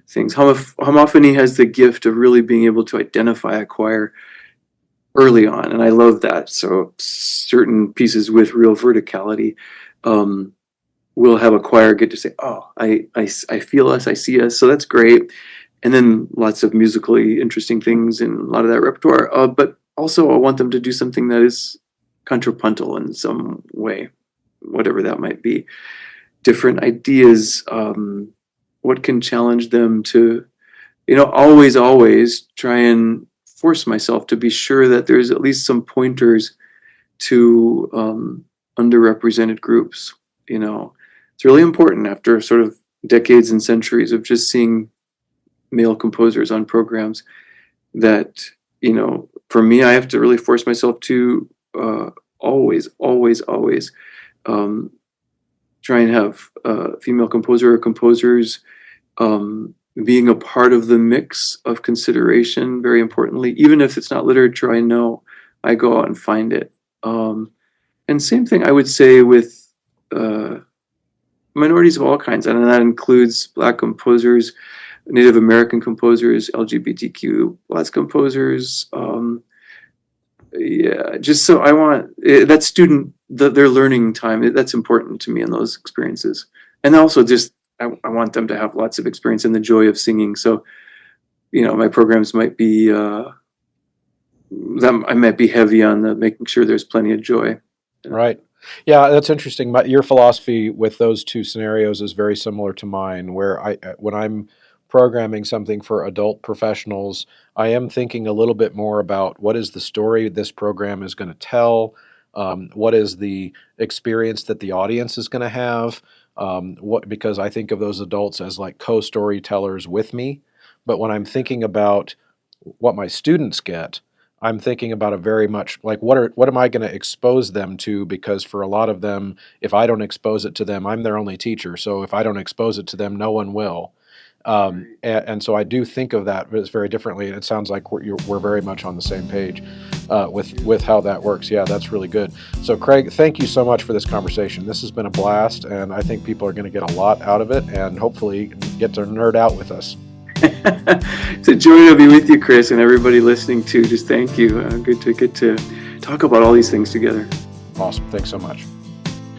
things. Homophony has the gift of really being able to identify a choir early on, and I love that. So certain pieces with real verticality will have a choir get to say, oh, I feel us, I see us, so that's great. And then lots of musically interesting things in a lot of that repertoire, but also I want them to do something that is contrapuntal in some way, whatever that might be. Different ideas, what can challenge them to, always try and force myself to be sure that there's at least some pointers to underrepresented groups, it's really important after sort of decades and centuries of just seeing male composers on programs that, for me, I have to really force myself to always um, try and have female composer or composers being a part of the mix of consideration, very importantly. Even if it's not literature I know, I go out and find it. And same thing I would say with minorities of all kinds, and that includes Black composers, Native American composers, LGBTQ plus composers. Yeah, just so I want that student, their learning time, that's important to me in those experiences. And also just, I want them to have lots of experience in the joy of singing. So, my programs might be, I might be heavy on the making sure there's plenty of joy. Right. Yeah, that's interesting. Your philosophy with those two scenarios is very similar to mine, where when I'm programming something for adult professionals, I am thinking a little bit more about what is the story this program is going to tell, what is the experience that the audience is going to have, because I think of those adults as like co-storytellers with me. But when I'm thinking about what my students get, I'm thinking about a very much like what am I going to expose them to? Because for a lot of them, if I don't expose it to them, I'm their only teacher. So if I don't expose it to them, no one will. And so I do think of that as very differently. And it sounds like we're very much on the same page with how that works. Yeah, that's really good. So Craig, thank you so much for this conversation. This has been a blast, and I think people are going to get a lot out of it, and hopefully get to nerd out with us. It's a joy to be with you, Chris, and everybody listening too. Just thank you. Good to get to talk about all these things together. Awesome. Thanks so much.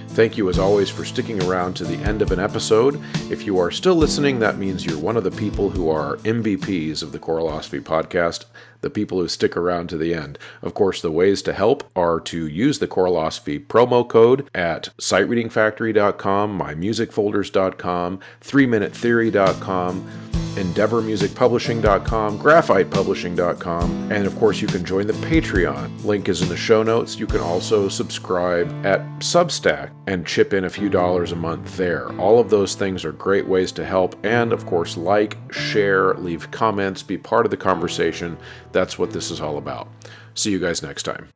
Thank you, as always, for sticking around to the end of an episode. If you are still listening, that means you're one of the people who are MVPs of the Choralosophy podcast, the people who stick around to the end. Of course, the ways to help are to use the Choralosophy promo code at sightreadingfactory.com, mymusicfolders.com, 3minutetheory.com, endeavormusicpublishing.com, graphitepublishing.com, and of course you can join the Patreon. Link is in the show notes. You can also subscribe at Substack and chip in a few dollars a month there. All of those things are great ways to help, and of course like, share, leave comments, be part of the conversation. That's what this is all about. See you guys next time.